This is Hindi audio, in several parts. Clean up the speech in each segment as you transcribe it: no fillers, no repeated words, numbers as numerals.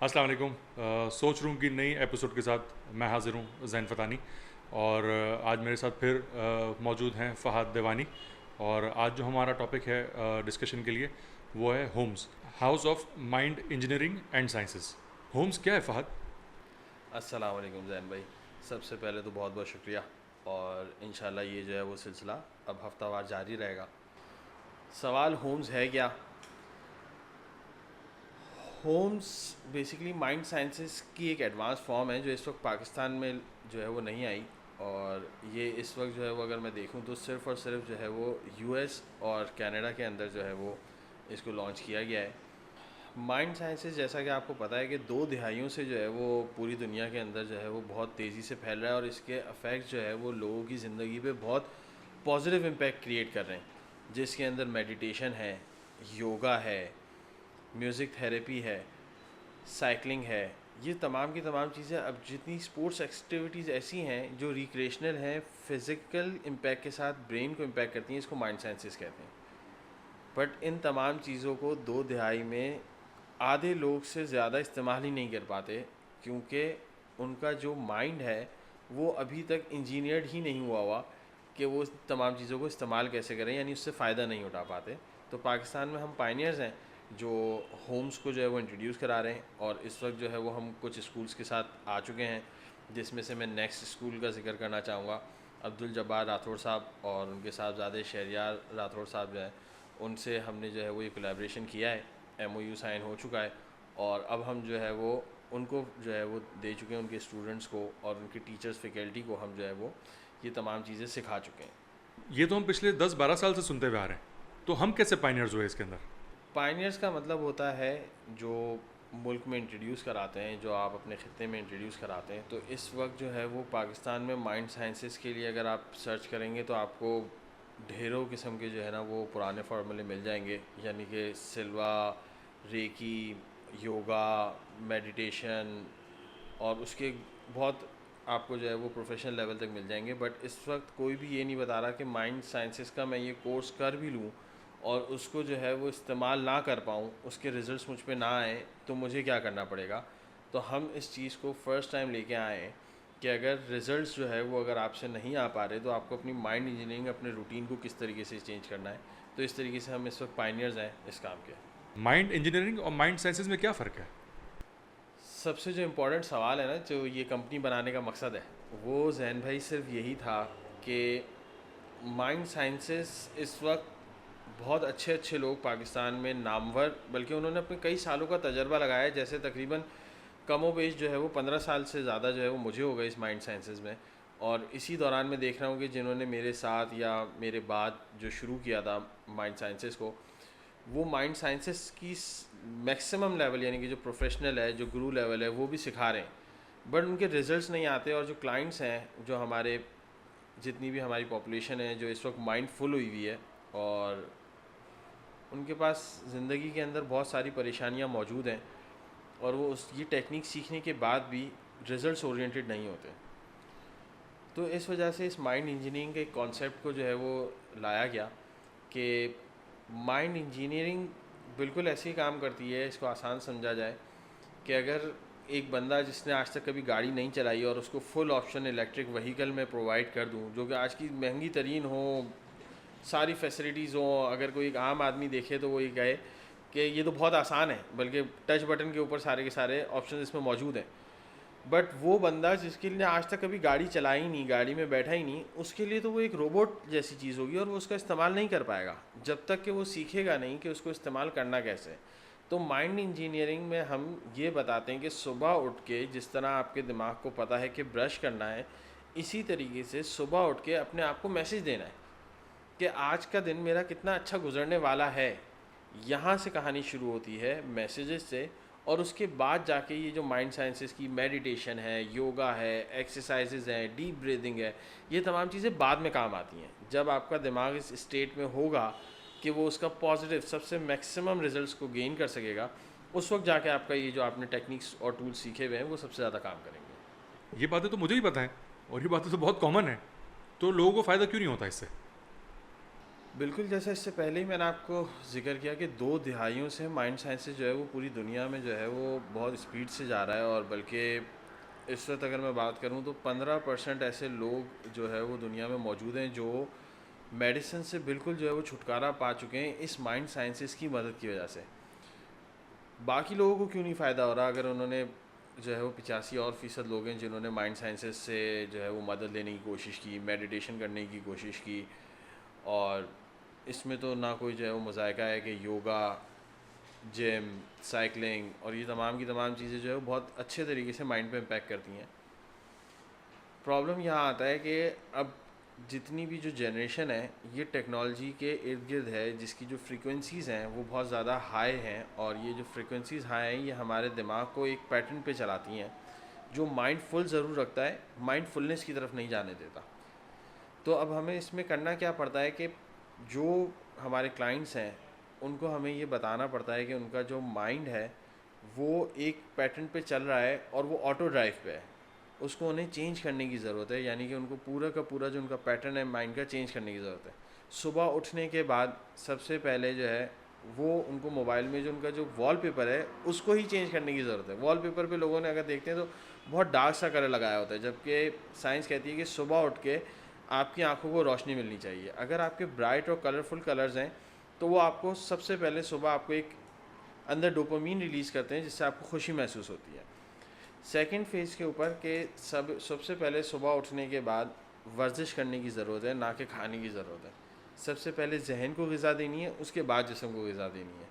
अस्सलाम वालेकुम। सोच रूम की नई एपिसोड के साथ मैं हाज़िर हूँ ज़ैन फ़तानी। और आज मेरे साथ फिर मौजूद हैं फ़हाद देवानी। और आज जो हमारा टॉपिक है डिस्कशन के लिए वो है Homes, House of Mind Engineering and Sciences. Homes क्या है फ़हाद? अस्सलाम वालेकुम ज़ैन भाई। सबसे पहले तो बहुत बहुत शुक्रिया। और इंशाल्लाह ये जो है वो सिलसिला अब हफ्तावार जारी रहेगा। सवाल होम्स है क्या? होम्स बेसिकली माइंड साइंसेस की एक एडवांस फॉर्म है जो इस वक्त पाकिस्तान में जो है वो नहीं आई। और ये इस वक्त जो है वो अगर मैं देखूं तो सिर्फ़ और सिर्फ जो है वो यूएस और कनाडा के अंदर जो है वो इसको लॉन्च किया गया है। माइंड साइंसेस जैसा कि आपको पता है कि 2 दिहाइयों से जो है वो पूरी दुनिया के अंदर जो है वो बहुत तेज़ी से फैल रहा है, और इसके अफेक्ट जो है वो लोगों की ज़िंदगी पे बहुत पॉजिटिव इम्पैक्ट क्रिएट कर रहे हैं, जिसके अंदर मेडिटेशन है, योगा है, म्यूज़िक थेरेपी है, साइकिलिंग है। ये तमाम की तमाम चीज़ें, अब जितनी स्पोर्ट्स एक्टिविटीज़ ऐसी हैं जो रिक्रिएशनल हैं, फिज़िकल इम्पैक्ट के साथ ब्रेन को इम्पैक्ट करती हैं, इसको माइंड साइंसेस कहते हैं। बट इन तमाम चीज़ों को 2 दिहाई में आधे लोग से ज़्यादा इस्तेमाल ही नहीं कर पाते, क्योंकि उनका जो माइंड है वो अभी तक इंजीनियर्ड ही नहीं हुआ हुआ कि वो इस तमाम चीज़ों को इस्तेमाल कैसे करें, यानी उससे फ़ायदा नहीं उठा पाते। तो पाकिस्तान में हम पायनियर्स हैं जो होम्स को जो है वो इंट्रोड्यूस करा रहे हैं, और इस वक्त जो है वो हम कुछ स्कूल्स के साथ आ चुके हैं, जिसमें से मैं नेक्स्ट स्कूल का जिक्र करना चाहूँगा। अब्दुल जब्बार राठौड़ साहब और उनके साहबजादे शहरियार राठौड़ साहब जो हैं, उनसे हमने जो है वो ये कोलैबोरेशन किया है। एमओयू साइन हो चुका है, और अब हम जो है वो उनको जो है वो दे चुके हैं, उनके स्टूडेंट्स को और उनके टीचर्स फैकल्टी को हम जो है वो ये तमाम चीज़ें सिखा चुके हैं। ये तो हम पिछले 10-12 साल से सुनते हुए आ रहे हैं, तो हम कैसे पाइनियर्स हुए इसके अंदर? पायनियर्स का मतलब होता है जो मुल्क में इंट्रोड्यूस कराते हैं, जो आप अपने ख़त्े में इंट्रोड्यूस कराते हैं। तो इस वक्त जो है वो पाकिस्तान में माइंड साइंसेस के लिए अगर आप सर्च करेंगे तो आपको ढेरों किस्म के जो है ना वो पुराने फार्मूले मिल जाएंगे, यानी कि सिल्वा, रेकी, योगा, मेडिटेशन, और उसके बहुत आपको जो है वो प्रोफेशनल लेवल तक मिल जाएंगे। बट इस वक्त कोई भी ये नहीं बता रहा कि माइंड साइंसेस का मैं ये कोर्स कर भी लूँ और उसको जो है वो इस्तेमाल ना कर पाऊँ, उसके रिज़ल्ट्स मुझ पे ना आए, तो मुझे क्या करना पड़ेगा। तो हम इस चीज़ को फ़र्स्ट टाइम लेके आए हैं कि अगर रिज़ल्ट्स जो है वो अगर आपसे नहीं आ पा रहे, तो आपको अपनी माइंड इंजीनियरिंग, अपने रूटीन को किस तरीके से चेंज करना है। तो इस तरीके से हम इस वक्त पायनियर्स हैं इस काम के। माइंड इंजीनियरिंग और माइंड साइंसेस में क्या फ़र्क है? सबसे जो इम्पोर्टेंट सवाल है ना, जो ये कंपनी बनाने का मकसद है, वो जैन भाई सिर्फ यही था कि माइंड साइंसेस इस वक्त बहुत अच्छे अच्छे लोग पाकिस्तान में नामवर, बल्कि उन्होंने अपने कई सालों का तजर्बा लगाया है। जैसे तकरीबन कमो बेश जो है वो 15 साल से ज़्यादा जो है वो मुझे हो गए इस माइंड साइंसेस में। और इसी दौरान मैं देख रहा हूँ कि जिन्होंने मेरे साथ या मेरे बाद जो शुरू किया था माइंड साइंसेस को, वो माइंड साइंसेस की मैक्सिमम लेवल, यानी कि जो प्रोफेशनल है, जो गुरु लेवल है, वो भी सिखा रहे हैं। बट उनके रिजल्ट्स नहीं आते, और जो क्लाइंट्स हैं, जो हमारे जितनी भी हमारी पॉपुलेशन है जो इस वक्त माइंडफुल हुई हुई है, और उनके पास ज़िंदगी के अंदर बहुत सारी परेशानियां मौजूद हैं, और वो उस ये टेक्निक सीखने के बाद भी रिज़ल्ट्स ओरिएंटेड नहीं होते। तो इस वजह से इस माइंड इंजीनियरिंग के कॉन्सेप्ट को जो है वो लाया गया कि माइंड इंजीनियरिंग बिल्कुल ऐसे ही काम करती है। इसको आसान समझा जाए कि अगर एक बंदा जिसने आज तक कभी गाड़ी नहीं चलाई और उसको फुल ऑप्शन इलेक्ट्रिक व्हीकल में प्रोवाइड कर दूं, जो कि आज की महंगी तरीन हो, सारी फैसिलिटीज़ हो, अगर कोई एक आम आदमी देखे तो वो ये कहे कि ये तो बहुत आसान है, बल्कि टच बटन के ऊपर सारे के सारे ऑप्शन इसमें मौजूद हैं। बट वो बंदा जिसके लिए आज तक कभी गाड़ी चलाई ही नहीं, गाड़ी में बैठा ही नहीं, उसके लिए तो वो एक रोबोट जैसी चीज़ होगी, और वो उसका इस्तेमाल नहीं कर पाएगा जब तक कि वो सीखेगा नहीं कि उसको इस्तेमाल करना कैसे है। तो माइंड इंजीनियरिंग में हम ये बताते हैं कि सुबह उठ के जिस तरह आपके दिमाग को पता है कि ब्रश करना है, इसी तरीके से सुबह उठ के अपने आप को मैसेज देना है कि आज का दिन मेरा कितना अच्छा गुजरने वाला है। यहाँ से कहानी शुरू होती है, मैसेजेस से। और उसके बाद जाके ये जो माइंड साइंसेस की मेडिटेशन है, योगा है, एक्सरसाइजेज हैं, डीप ब्रीदिंग है, ये तमाम चीज़ें बाद में काम आती हैं। जब आपका दिमाग इस स्टेट में होगा कि वो उसका पॉजिटिव सबसे मैक्सिमम रिजल्ट्स को गेन कर सकेगा, उस वक्त जाके आपका ये जो आपने टेक्निक्स और टूल्स सीखे हुए हैं वो सबसे ज़्यादा काम करेंगे। ये बातें तो मुझे ही पता है, और ये बातें तो बहुत कॉमन है, तो लोगों को फ़ायदा क्यों नहीं होता इससे? बिल्कुल, जैसा इससे पहले ही मैंने आपको ज़िक्र किया कि 2 दिहाइयों से माइंड साइंसेज़ जो है वो पूरी दुनिया में जो है वो बहुत स्पीड से जा रहा है, और बल्कि इस वक्त अगर मैं बात करूं तो 15% ऐसे लोग जो है वो दुनिया में मौजूद हैं जो मेडिसिन से बिल्कुल जो है वो छुटकारा पा चुके हैं इस माइंड साइंसेस की मदद की वजह से। बाकी लोगों को क्यों नहीं फ़ायदा हो रहा, अगर उन्होंने जो है वो 85% लोग हैं जिन्होंने माइंड साइंसेस से जो है वो मदद लेने की कोशिश की, मेडिटेशन करने की कोशिश की, और इसमें तो ना कोई जो है वो मज़ायका है कि योगा, जिम, साइकिलिंग और ये तमाम की तमाम चीज़ें जो है वो बहुत अच्छे तरीके से माइंड पे इम्पैक्ट करती हैं। प्रॉब्लम यहाँ आता है कि अब जितनी भी जो जनरेशन है ये टेक्नोलॉजी के इर्द गिर्द है, जिसकी जो फ्रीक्वेंसीज़ हैं वो बहुत ज़्यादा हाई हैं, और ये जो फ्रीक्वेंसीज़ हाई हैं ये हमारे दिमाग को एक पैटर्न पे चलाती हैं जो माइंडफुल ज़रूर रखता है, माइंडफुलनेस की तरफ नहीं जाने देता। तो अब हमें इसमें करना क्या पड़ता है कि जो हमारे क्लाइंट्स हैं उनको हमें ये बताना पड़ता है कि उनका जो माइंड है वो एक पैटर्न पे चल रहा है और वो ऑटो ड्राइव पे है, उसको उन्हें चेंज करने की ज़रूरत है। यानी कि उनको पूरा का पूरा जो उनका पैटर्न है माइंड का चेंज करने की ज़रूरत है। सुबह उठने के बाद सबसे पहले जो है वो उनको मोबाइल में जो उनका जो वॉलपेपर है उसको ही चेंज करने की ज़रूरत है। वॉलपेपर पे लोगों ने अगर देखते हैं तो बहुत डार्क सा कलर लगाया होता है, जबकि साइंस कहती है कि सुबह उठ के आपकी आंखों को रोशनी मिलनी चाहिए। अगर आपके ब्राइट और कलरफुल कलर्स हैं तो वो आपको सबसे पहले सुबह आपको एक अंदर डोपामीन रिलीज़ करते हैं जिससे आपको खुशी महसूस होती है। सेकंड फेज़ के ऊपर के सबसे पहले सुबह उठने के बाद वर्जिश करने की ज़रूरत है, ना कि खाने की ज़रूरत है। सबसे पहले जहन को ग़िज़ा देनी है, उसके बाद जिस्म को ग़िज़ा देनी है।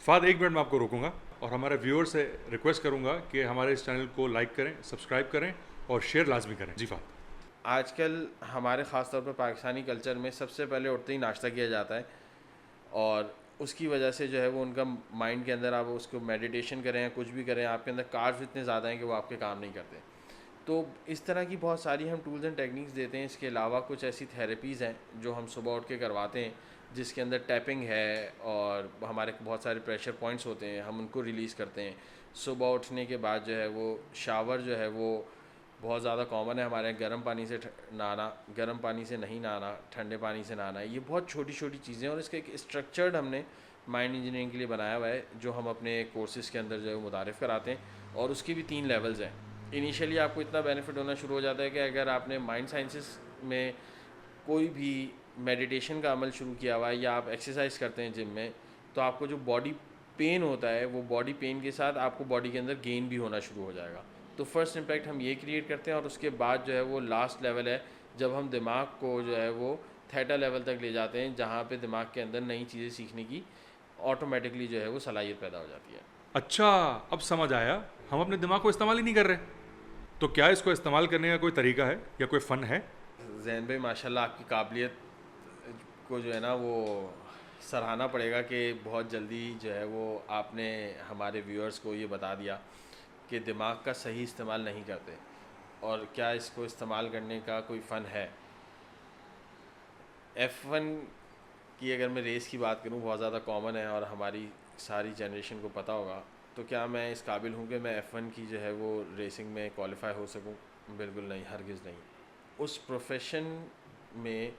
फ़ाद, 1 मिनट में आपको रोकूंगा और हमारे व्यूअर से रिक्वेस्ट करूंगा कि हमारे इस चैनल को लाइक करें, सब्सक्राइब करें और शेयर लाजमी करें। जी फ़ाद। आजकल हमारे ख़ास तौर पर पाकिस्तानी कल्चर में सबसे पहले उठते ही नाश्ता किया जाता है, और उसकी वजह से जो है वो उनका माइंड के अंदर, आप उसको मेडिटेशन करें या कुछ भी करें, आपके अंदर कार्ब्स इतने ज़्यादा हैं कि वो आपके काम नहीं करते। तो इस तरह की बहुत सारी हम टूल्स एंड टेक्निक्स देते हैं। इसके अलावा कुछ ऐसी थेरेपीज़ हैं जो हम सुबह उठ के करवाते हैं, जिसके अंदर टैपिंग है और हमारे बहुत सारे प्रेशर पॉइंट्स होते हैं, हम उनको रिलीज़ करते हैं। सुबह उठने के बाद जो है वो शावर जो है वो बहुत ज़्यादा कॉमन है हमारे यहाँ, गर्म पानी से नहाना, गर्म पानी से नहीं नहाना, ठंडे पानी से नहाना। ये बहुत छोटी छोटी चीज़ें, और इसका एक स्ट्रक्चर्ड हमने माइंड इंजीनियरिंग के लिए बनाया हुआ है जो हम अपने कोर्सेज़ के अंदर जो है मुतारिफ़ कराते हैं, और उसकी भी 3 लेवल्स हैं। इनिशियली आपको इतना बेनिफिट होना शुरू हो जाता है कि अगर आपने माइंड साइंसेस में कोई भी मेडिटेशन का अमल शुरू किया हुआ है या आप एक्सरसाइज करते हैं जिम में, तो आपको जो बॉडी पेन होता है वो बॉडी पेन के साथ आपको बॉडी के अंदर गेन भी होना शुरू हो जाएगा। तो फर्स्ट इम्पैक्ट हम ये क्रिएट करते हैं, और उसके बाद जो है वो लास्ट लेवल है जब हम दिमाग को जो है वो थीटा लेवल तक ले जाते हैं, जहाँ पे दिमाग के अंदर नई चीज़ें सीखने की ऑटोमेटिकली जो है वो सलाहियत पैदा हो जाती है। अच्छा, अब समझ आया। हम अपने दिमाग को इस्तेमाल ही नहीं कर रहे, तो क्या इसको इस्तेमाल करने का कोई तरीका है या कोई फ़न है? जैन भाई, माशाल्लाह आपकी काबिलियत को जो है ना वो सराहना पड़ेगा कि बहुत जल्दी जो है वो आपने हमारे व्यूअर्स को ये बता दिया कि दिमाग का सही इस्तेमाल नहीं करते, और क्या इसको इस्तेमाल करने का कोई फ़न है। F1 की अगर मैं रेस की बात करूं, बहुत ज़्यादा कॉमन है और हमारी सारी जनरेशन को पता होगा। तो क्या मैं इस काबिल हूं कि मैं F1 की जो है वो रेसिंग में क्वालिफाई हो सकूं? बिल्कुल नहीं, हरगिज़ नहीं। उस प्रोफेशन में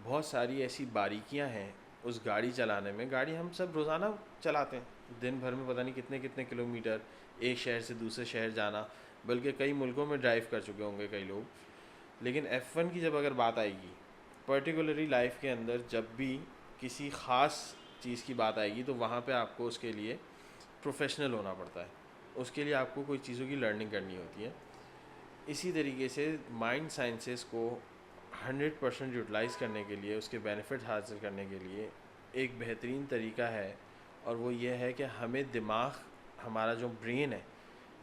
बहुत सारी ऐसी बारीकियां हैं उस गाड़ी चलाने में। गाड़ी हम सब रोज़ाना चलाते हैं, दिन भर में पता नहीं कितने कितने किलोमीटर एक शहर से दूसरे शहर जाना, बल्कि कई मुल्कों में ड्राइव कर चुके होंगे कई लोग। लेकिन F1 की जब अगर बात आएगी, पर्टिकुलरली लाइफ के अंदर जब भी किसी ख़ास चीज़ की बात आएगी, तो वहाँ पे आपको उसके लिए प्रोफेशनल होना पड़ता है, उसके लिए आपको कोई चीज़ों की लर्निंग करनी होती है। इसी तरीके से माइंड साइंसेस को 100% यूटिलाइज़ करने के लिए, उसके बेनिफिट हासिल करने के लिए एक बेहतरीन तरीका है, और वो ये है कि हमें दिमाग, हमारा जो ब्रेन है,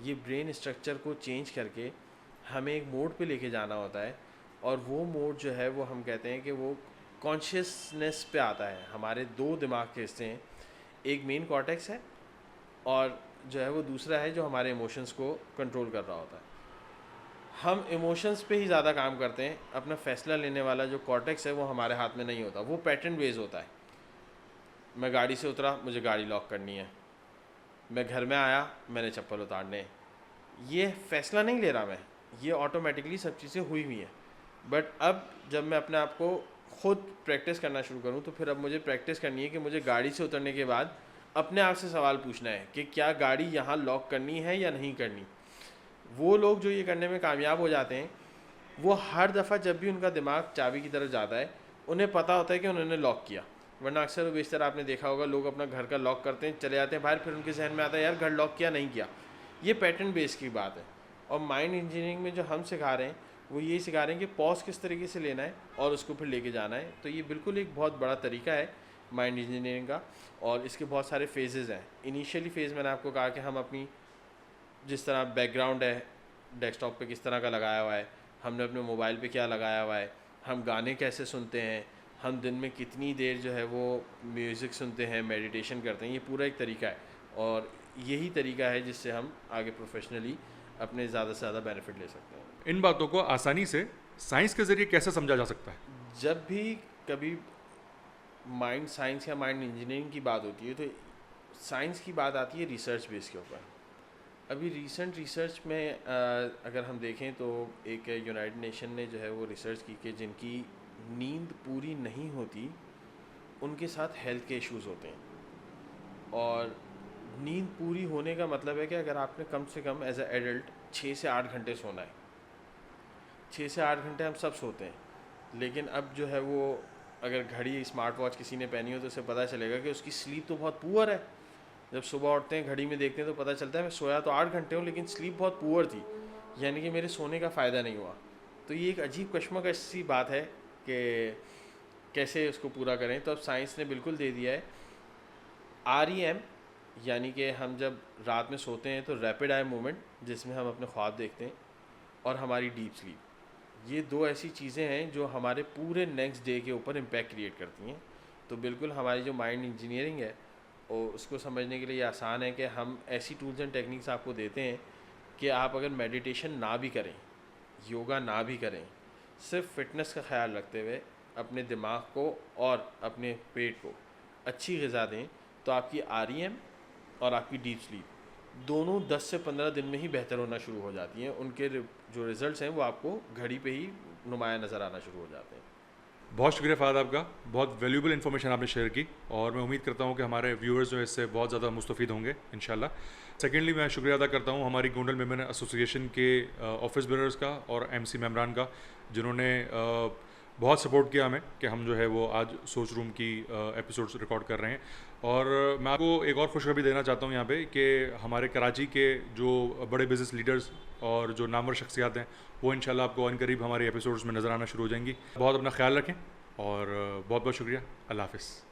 ये ब्रेन स्ट्रक्चर को चेंज करके हमें एक मोड पे लेके जाना होता है, और वो मोड जो है वो हम कहते हैं कि वो कॉन्शियसनेस पे आता है। हमारे 2 दिमाग के हिस्से हैं, एक मेन कॉर्टेक्स है और जो है वो दूसरा है जो हमारे इमोशंस को कंट्रोल कर रहा होता है। हम इमोशंस पे ही ज़्यादा काम करते हैं, अपना फ़ैसला लेने वाला जो कॉर्टेक्स है वो हमारे हाथ में नहीं होता, वो पैटर्न बेस्ड होता है। मैं गाड़ी से उतरा, मुझे गाड़ी लॉक करनी है, मैं घर में आया, मैंने चप्पल उतारने, ये फ़ैसला नहीं ले रहा मैं, ये ऑटोमेटिकली सब चीज़ें हुई हुई हैं। बट अब जब मैं अपने आप को खुद प्रैक्टिस करना शुरू करूँ, तो फिर अब मुझे प्रैक्टिस करनी है कि मुझे गाड़ी से उतरने के बाद अपने आप से सवाल पूछना है कि क्या गाड़ी यहाँ लॉक करनी है या नहीं करनी। वो लोग जो ये करने में कामयाब हो जाते हैं, वो हर दफ़ा जब भी उनका दिमाग चाबी की तरफ जाता है, उन्हें पता होता है कि उन्होंने लॉक किया। वरना अक्सर बेशतर आपने देखा होगा, लोग अपना घर का लॉक करते हैं, चले जाते हैं बाहर, फिर उनके जहन में आता है यार घर लॉक किया नहीं किया। ये पैटर्न बेस की बात है। और माइंड इंजीनियरिंग में जो हम सिखा रहे हैं वो यही सिखा रहे हैं कि पॉज किस तरीके से लेना है और उसको फिर लेके जाना है। तो ये बिल्कुल एक बहुत बड़ा तरीका है माइंड इंजीनियरिंग का, और इसके बहुत सारे फेजेज़ हैं। इनिशियली फ़ेज़ मैंने आपको कहा कि हम अपनी जिस तरह बैकग्राउंड है डेस्कटॉप पे किस तरह का लगाया हुआ है, हमने अपने मोबाइल पे क्या लगाया हुआ है, हम गाने कैसे सुनते हैं, हम दिन में कितनी देर जो है वो म्यूज़िक सुनते हैं, मेडिटेशन करते हैं, ये पूरा एक तरीका है। और यही तरीका है जिससे हम आगे प्रोफेशनली अपने ज़्यादा से ज़्यादा बेनिफिट ले सकते हैं। इन बातों को आसानी से साइंस के ज़रिए कैसे समझा जा सकता है? जब भी कभी माइंड साइंस या माइंड इंजीनियरिंग की बात होती है तो साइंस की बात आती है रिसर्च बेस के ऊपर। अभी रिसेंट रिसर्च में अगर हम देखें तो एक यूनाइटेड नेशन ने जो है वो रिसर्च की कि जिनकी नींद पूरी नहीं होती उनके साथ हेल्थ के इश्यूज़ होते हैं। और नींद पूरी होने का मतलब है कि अगर आपने कम से कम एज ए एडल्ट 6 से 8 घंटे सोना है। 6 से 8 घंटे हम सब सोते हैं, लेकिन अब जो है वो अगर घड़ी स्मार्ट वॉच किसी ने पहनी हो तो उसे पता चलेगा कि उसकी स्लीप तो बहुत पुअर है। जब सुबह उठते हैं घड़ी में देखते हैं तो पता चलता है मैं सोया तो 8 घंटे हूँ लेकिन स्लीप बहुत पुअर थी, यानी कि मेरे सोने का फ़ायदा नहीं हुआ। तो ये एक अजीब कश्मकश सी बात है कि कैसे उसको पूरा करें। तो अब साइंस ने बिल्कुल दे दिया है REM, यानी कि हम जब रात में सोते हैं तो रैपिड आई मूवमेंट जिसमें हम अपने ख्वाब देखते हैं, और हमारी डीप स्लीप। ये दो ऐसी चीज़ें हैं जो हमारे पूरे नेक्स्ट डे के ऊपर इम्पैक्ट क्रिएट करती हैं। तो बिल्कुल हमारी जो माइंड इंजीनियरिंग है और उसको समझने के लिए आसान है कि हम ऐसी टूल्स एंड टेक्निक्स आपको देते हैं कि आप अगर मेडिटेशन ना भी करें, योगा ना भी करें, सिर्फ फिटनेस का ख्याल रखते हुए अपने दिमाग को और अपने पेट को अच्छी ग़िज़ा दें, तो आपकी REM और आपकी डीप स्लीप दोनों 10 से 15 दिन में ही बेहतर होना शुरू हो जाती हैं। उनके जो रिज़ल्ट्स हैं वो आपको घड़ी पे ही नुमाया नज़र आना शुरू हो जाते हैं। बहुत शुक्रिया फ़ाद आपका, बहुत वैल्यूबल इन्फॉर्मेशन आपने शेयर की और मैं उम्मीद करता हूँ कि हमारे व्यूअर्स जो इससे बहुत ज़्यादा मुस्तफ़ीद होंगे इंशाल्लाह। सेकेंडली मैं शुक्रिया अदा करता हूँ हमारी गोंडल मेमन एसोसिएशन के ऑफिस बेरर्स का और MC मेम्बरान का, जिन्होंने बहुत सपोर्ट किया हमें कि हम जो है वो आज सोच रूम की एपिसोड्स रिकॉर्ड कर रहे हैं। और मैं आपको एक और खुशखबरी देना चाहता हूँ यहाँ पे कि हमारे कराची के जो बड़े बिज़नेस लीडर्स और जो नामवर शख्सियात हैं वो इंशाल्लाह आपको अनकरीब हमारे एपिसोड्स में नज़र आना शुरू हो जाएंगी। बहुत अपना ख्याल रखें और बहुत बहुत शुक्रिया। अल्लाह हाफ़िज़।